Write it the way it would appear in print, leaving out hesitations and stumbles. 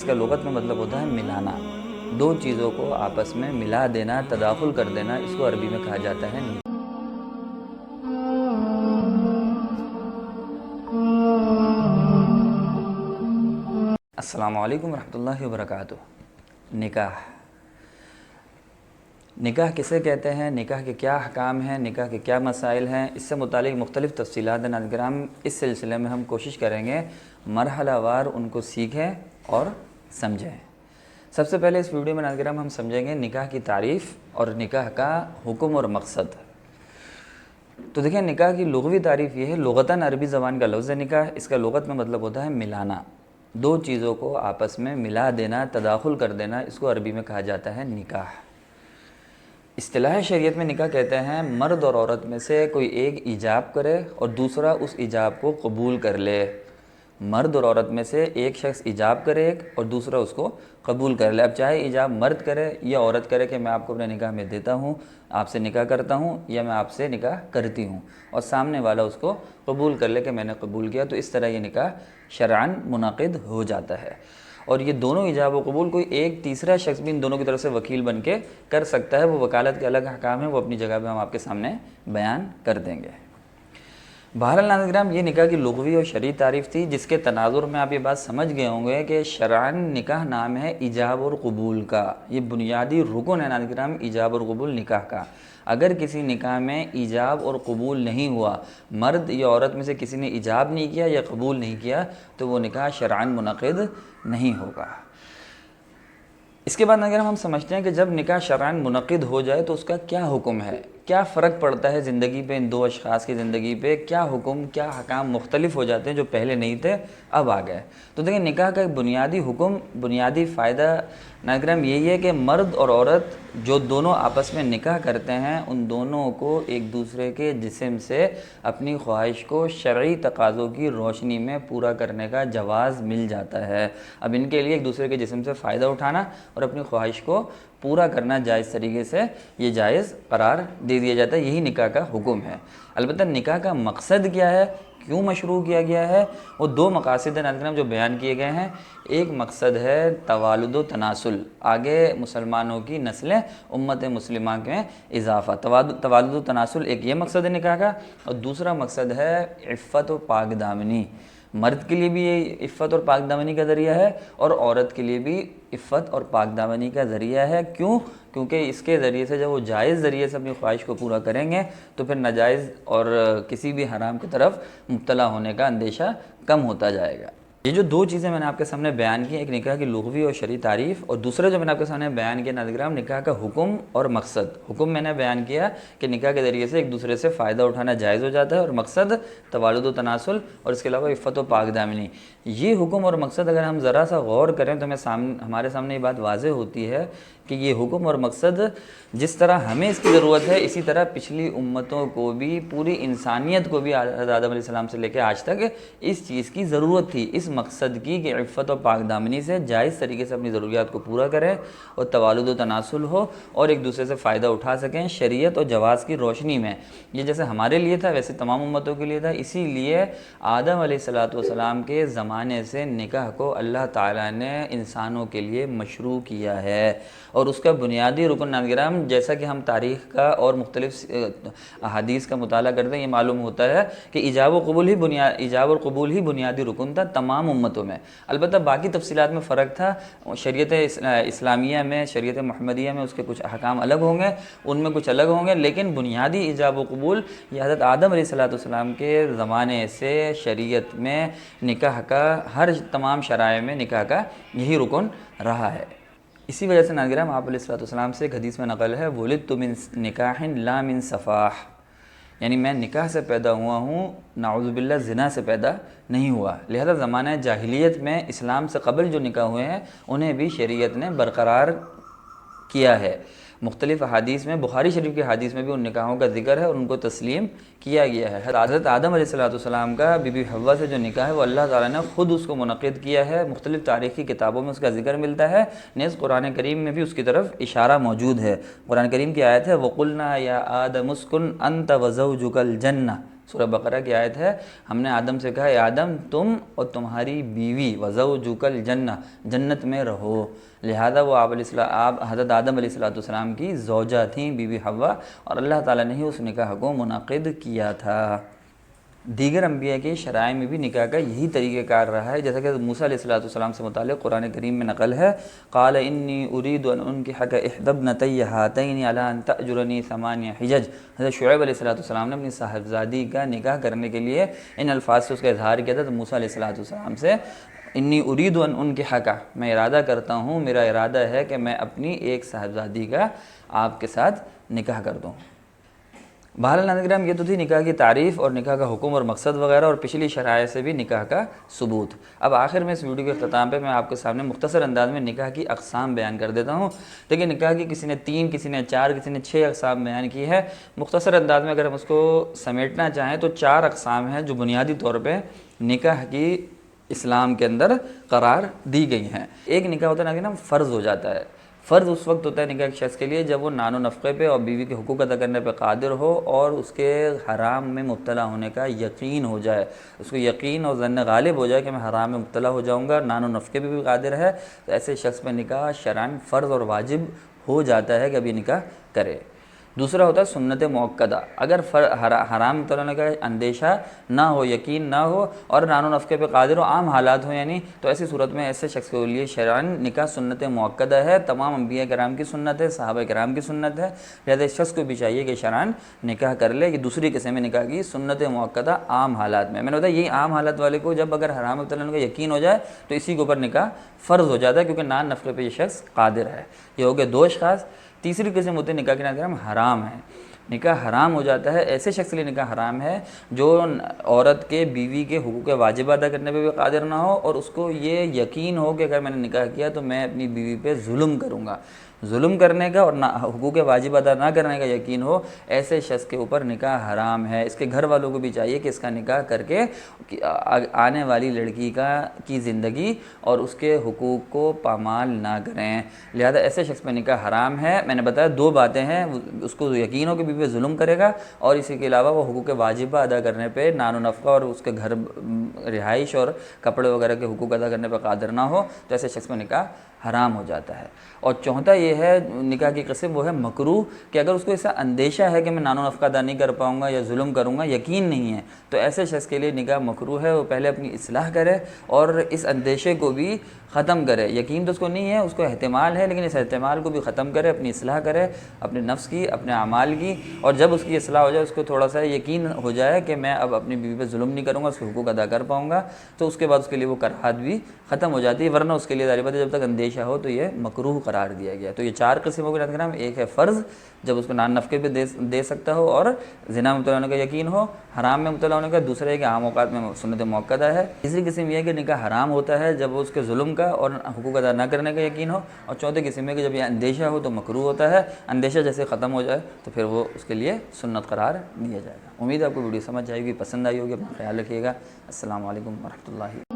اس کا لغت میں مطلب ہوتا ہے ملانا، دو چیزوں کو آپس میں ملا دینا، تداخل کر دینا، اس کو عربی میں کہا جاتا ہے نکاح۔ السلام علیکم ورحمۃ اللہ وبرکاتہ۔ نکاح کسے کہتے ہیں، نکاح کے کیا احکام ہیں، نکاح کے کیا مسائل ہیں، اس سے متعلق مختلف تفصیلات ناظرین کرام اس سلسلے میں ہم کوشش کریں گے مرحلہ وار ان کو سیکھیں اور سمجھیں۔ سب سے پہلے اس ویڈیو میں ناظرین کرام ہم سمجھیں گے نکاح کی تعریف اور نکاح کا حکم اور مقصد۔ تو دیکھیں نکاح کی لغوی تعریف یہ ہے، لغتاً عربی زبان کا لفظ ہے نکاح، اس کا لغت میں مطلب ہوتا ہے ملانا، دو چیزوں کو آپس میں ملا دینا، تداخل کر دینا، اس کو عربی میں کہا جاتا ہے نکاح۔ اصطلاح شریعت میں نکاح کہتے ہیں مرد اور عورت میں سے کوئی ایک ایجاب کرے اور دوسرا اس ایجاب کو قبول کر لے۔ مرد اور عورت میں سے ایک شخص ایجاب کرے ایک اور دوسرا اس کو قبول کر لے۔ اب چاہے ایجاب مرد کرے یا عورت کرے کہ میں آپ کو اپنے نکاح میں دیتا ہوں، آپ سے نکاح کرتا ہوں یا میں آپ سے نکاح کرتی ہوں، اور سامنے والا اس کو قبول کر لے کہ میں نے قبول کیا، تو اس طرح یہ نکاح شرعاً منعقد ہو جاتا ہے۔ اور یہ دونوں ایجاب و قبول کوئی ایک تیسرا شخص بھی ان دونوں کی طرف سے وکیل بن کے کر سکتا ہے، وہ وکالت کے الگ احکام ہیں، وہ اپنی جگہ پہ ہم آپ کے سامنے بیان کر دیں گے۔ بہرحال ناظرین کرام یہ نکاح کی لغوی اور شرعی تعریف تھی، جس کے تناظر میں آپ یہ بات سمجھ گئے ہوں گے کہ شرعاً نکاح نام ہے ایجاب اور قبول کا، یہ بنیادی رکن ہے ناظرین کرام ایجاب اور قبول نکاح کا۔ اگر کسی نکاح میں ایجاب اور قبول نہیں ہوا، مرد یا عورت میں سے کسی نے ایجاب نہیں کیا یا قبول نہیں کیا، تو وہ نکاح شرعاً منعقد نہیں ہوگا۔ اس کے بعد اگر ہم سمجھتے ہیں کہ جب نکاح شرعاً منعقد ہو جائے تو اس کا کیا حکم ہے، کیا فرق پڑتا ہے زندگی پہ، ان دو اشخاص کی زندگی پہ کیا حکم، کیا احکام مختلف ہو جاتے ہیں جو پہلے نہیں تھے اب آ گئے۔ تو دیکھیں نکاح کا ایک بنیادی حکم، بنیادی فائدہ ناظرین یہی ہے کہ مرد اور عورت جو دونوں آپس میں نکاح کرتے ہیں، ان دونوں کو ایک دوسرے کے جسم سے اپنی خواہش کو شرعی تقاضوں کی روشنی میں پورا کرنے کا جواز مل جاتا ہے۔ اب ان کے لیے ایک دوسرے کے جسم سے فائدہ اٹھانا اور اپنی خواہش کو پورا کرنا جائز طریقے سے یہ جائز قرار دے دیا جاتا ہے، یہی نکاح کا حکم ہے۔ البتہ نکاح کا مقصد کیا ہے، کیوں مشروع کیا گیا ہے، وہ دو مقاصد ہیں جو بیان کیے گئے ہیں۔ ایک مقصد ہے توالد و تناسل، آگے مسلمانوں کی نسلیں امت مسلمہ میں اضافہ، توالد و تناسل ایک یہ مقصد ہے نکاح کا، اور دوسرا مقصد ہے عفت و پاک دامنی۔ مرد کے لیے بھی یہ عفت اور پاک دامنی کا ذریعہ ہے اور عورت کے لیے بھی عفت اور پاک دامنی کا ذریعہ ہے۔ کیوں؟ کیونکہ اس کے ذریعے سے جب وہ جائز ذریعے سے اپنی خواہش کو پورا کریں گے تو پھر ناجائز اور کسی بھی حرام کی طرف مبتلا ہونے کا اندیشہ کم ہوتا جائے گا۔ یہ جو دو چیزیں میں نے آپ کے سامنے بیان کی، ایک نکاح کی لغوی اور شرعی تعریف، اور دوسرا جو میں نے آپ کے سامنے بیان کیا ناظرین کرام نکاح کا حکم اور مقصد۔ حکم میں نے بیان کیا کہ نکاح کے ذریعے سے ایک دوسرے سے فائدہ اٹھانا جائز ہو جاتا ہے، اور مقصد توالد و تناسل اور اس کے علاوہ عفت و پاک دامنی۔ یہ حکم اور مقصد اگر ہم ذرا سا غور کریں تو ہمارے سامنے یہ بات واضح ہوتی ہے کہ یہ حکم اور مقصد جس طرح ہمیں اس کی ضرورت ہے، اسی طرح پچھلی امتوں کو بھی، پوری انسانیت کو بھی حضرت آدم علیہ السلام سے لے کے آج تک اس چیز کی ضرورت تھی، اس مقصد کی کہ عفت و پاک دامنی سے جائز طریقے سے اپنی ضروریات کو پورا کریں اور توالد و تناسل ہو اور ایک دوسرے سے فائدہ اٹھا سکیں شریعت اور جواز کی روشنی میں۔ یہ جیسے ہمارے لیے تھا ویسے تمام امتوں کے لیے تھا، اسی لیے آدم علیہ السلام کے زمانے سے نکاح کو اللہ تعالیٰ نے انسانوں کے لیے مشروع کیا ہے، اور اس کا بنیادی رکن ناظرین کرام جیسا کہ ہم تاریخ کا اور مختلف احادیث کا مطالعہ کرتے ہیں یہ معلوم ہوتا ہے کہ ایجاب اور قبول ہی بنیادی رکن تھا تمام امتوں میں۔ البتہ باقی تفصیلات میں فرق تھا، شریعت اسلامیہ میں، شریعت محمدیہ میں اس کے کچھ احکام الگ ہوں گے، ان میں کچھ الگ ہوں گے، لیکن بنیادی ایجاب و قبول یہ حضرت آدم علیہ السلام کے زمانے سے شریعت میں نکاح کا تمام شرائع میں نکاح کا یہی رکن رہا ہے۔ اسی وجہ سے ناظرین آپ علیہ السلام سے ایک حدیث میں نقل ہے ولدت من نکاح لا من صفاح، یعنی میں نکاح سے پیدا ہوا ہوں، نعوذ باللہ زنا سے پیدا نہیں ہوا۔ لہذا زمانہ جاہلیت میں اسلام سے قبل جو نکاح ہوئے ہیں انہیں بھی شریعت نے برقرار کیا ہے۔ مختلف احادیث میں، بخاری شریف کے حدیث میں بھی ان نکاحوں کا ذکر ہے اور ان کو تسلیم کیا گیا ہے۔ حضرت آدم علیہ السلام کا بی بی حوا سے جو نکاح ہے وہ اللہ تعالیٰ نے خود اس کو منعقد کیا ہے، مختلف تاریخی کتابوں میں اس کا ذکر ملتا ہے، نیز قرآن کریم میں بھی اس کی طرف اشارہ موجود ہے۔ قرآن کریم کی آیت ہے وَقُلْنَا يَا آدَمُ اسْكُنْ أَنْتَ وَزَوْجُكَ الْجَنَّةَ سورہ بقرہ کی آیت ہے، ہم نے آدم سے کہا اے آدم تم اور تمہاری بیوی وزوجک الجنہ جنت میں رہو، لہذا وہ آپ حضرت آدم علیہ السلام کی زوجہ تھیں، بیوی حوا، اور اللہ تعالیٰ نے ہی اس نکاح کو منعقد کیا تھا۔ دیگر انبیاء کی شرائع میں بھی نکاح کا یہی طریقہ کار رہا ہے، جیسا کہ موسیٰ علیہ السلام سے متعلق قرآن کریم میں نقل ہے، قال انی ارید ان انکحک احدی ابنتی ہاتین علی ان تأجرنی ثمانیہ حجج۔ حضرت شعیب علیہ السلام نے اپنی صاحبزادی کا نکاح کرنے کے لیے ان الفاظ سے اس کا اظہار کیا تھا، تو موسیٰ علیہ السلام سے انی ارید ان انکحک، میں ارادہ کرتا ہوں، میرا ارادہ ہے کہ میں اپنی ایک صاحبزادی کا آپ کے ساتھ نکاح کر دوں۔ بہرحال ناظرین کرام، یہ تو تھی نکاح کی تعریف اور نکاح کا حکم اور مقصد وغیرہ، اور پچھلی شرائع سے بھی نکاح کا ثبوت۔ اب آخر میں اس ویڈیو کے اختتام پہ میں آپ کے سامنے مختصر انداز میں نکاح کی اقسام بیان کر دیتا ہوں۔ دیکھیں نکاح کی کسی نے 3، کسی نے 4، کسی نے 6 اقسام بیان کی ہے۔ مختصر انداز میں اگر ہم اس کو سمیٹنا چاہیں تو 4 اقسام ہیں جو بنیادی طور پہ نکاح کی اسلام کے اندر قرار دی گئی ہیں۔ ایک نکاح ہوتا ہے ناظرین کرام فرض ہو جاتا ہے۔ فرض اس وقت ہوتا ہے نکاح ایک شخص کے لیے جب وہ نان و نفقے پہ اور بیوی کے حقوق ادا کرنے پہ قادر ہو اور اس کے حرام میں مبتلا ہونے کا یقین ہو جائے، اس کو یقین اور ظن غالب ہو جائے کہ میں حرام میں مبتلا ہو جاؤں گا، نان و نفقے پہ بھی قادر ہے، تو ایسے شخص پہ نکاح شرعاً فرض اور واجب ہو جاتا ہے کہ اب یہ نکاح کرے۔ دوسرا ہوتا ہے سنت موقدہ، اگر حرام مبتلا ہونے کا اندیشہ نہ ہو، یقین نہ ہو اور نان و نفقے پہ قادر ہو، عام حالات ہوں یعنی، تو ایسی صورت میں ایسے شخص کے لیے شرعاً نکاح سنت موقدہ ہے، تمام انبیاء کرام کی سنت ہے، صحابہ کرام کی سنت ہے، لہذا اس شخص کو بھی چاہیے کہ شرعاً نکاح کر لے۔ یہ دوسری قسم میں نکاح کی سنت موقدہ عام حالات میں نے بتایا، یہ عام حالات والے کو جب اگر حرام مبتلا ہونے کا یقین ہو جائے تو اسی کے اوپر نکاح فرض ہو جاتا ہے، کیونکہ نان نفقے پہ یہ شخص قادر ہے۔ یہ ہو گئے 2 اشخاص۔ تیسری قسم ہوتے ہیں نکاح کے ناظرین حرام ہے، نکاح حرام ہو جاتا ہے، ایسے شخص کے لیے نکاح حرام ہے جو عورت کے بیوی کے حقوق واجب ادا کرنے پہ بھی قادر نہ ہو اور اس کو یہ یقین ہو کہ اگر میں نے نکاح کیا تو میں اپنی بیوی پہ ظلم کروں گا، ظلم کرنے کا اور حقوق واجب ادا نہ کرنے کا یقین ہو، ایسے شخص کے اوپر نکاح حرام ہے۔ اس کے گھر والوں کو بھی چاہیے کہ اس کا نکاح کر کے آنے والی لڑکی کی زندگی اور اس کے حقوق کو پامال نہ کریں، لہذا ایسے شخص پہ نکاح حرام ہے۔ میں نے بتایا 2 باتیں ہیں، اس کو یقین ہو کہ بیوی پہ ظلم کرے گا، اور اسی کے علاوہ وہ حقوق واجبہ ادا کرنے پہ نان و نفقہ اور اس کے گھر رہائش اور کپڑے وغیرہ کے حقوق ادا کرنے پہ قادر نہ ہو، تو ایسے شخص پہ نکاح حرام ہو جاتا ہے۔ اور چوتھا یہ ہے نکاح کی قسم، وہ ہے مکروہ، کہ اگر اس کو ایسا اندیشہ ہے کہ میں نان و نفقہ ادا نہیں کر پاؤں گا یا ظلم کروں گا، یقین نہیں ہے، تو ایسے شخص کے لیے نکاح مکروہ ہے۔ وہ پہلے اپنی اصلاح کرے اور اس اندیشے کو بھی ختم کرے، یقین تو اس کو نہیں ہے، اس کو احتمال ہے، لیکن اس احتمال کو بھی ختم کرے، اپنی اصلاح کرے، اپنے نفس کی، اپنے اعمال کی، اور جب اس کی اصلاح ہو جائے، اس کو تھوڑا سا یقین ہو جائے کہ میں اب اپنی بیوی پہ ظلم نہیں کروں گا، اس کے حقوق ادا کر پاؤں گا، تو اس کے بعد اس کے لیے وہ کراہت بھی ختم ہو جاتی ہے، ورنہ اس کے لیے ظاہر بات ہے جب تک اندیشہ ہو تو یہ مکروہ قرار دیا گیا۔ تو یہ 4 قسم ہو گئے ناظرین کرام، ایک ہے فرض جب اس کو نان نفقے پہ دے سکتا ہو اور زنا میں مبتلا ہونے کا یقین ہو، حرام میں مبتلا ہونے کا، دوسرا ہے کہ عام اوقات میں سنت موقدہ ہے، تیسری قسم یہ ہے کہ نکاح حرام ہوتا ہے جب اس کے ظلم کا اور حقوق ادا نہ کرنے کا یقین ہو، اور چوتھی قسم ہے کہ جب یہ اندیشہ ہو تو مکروہ ہوتا ہے، اندیشہ جیسے ختم ہو جائے تو پھر وہ اس کے لیے سنت قرار دیا جائے گا۔ امید ہے آپ کو ویڈیو سمجھ آئے گی، پسند آئی ہوگی، اپنا خیال رکھیے گا۔ السلام علیکم ورحمۃ اللہ۔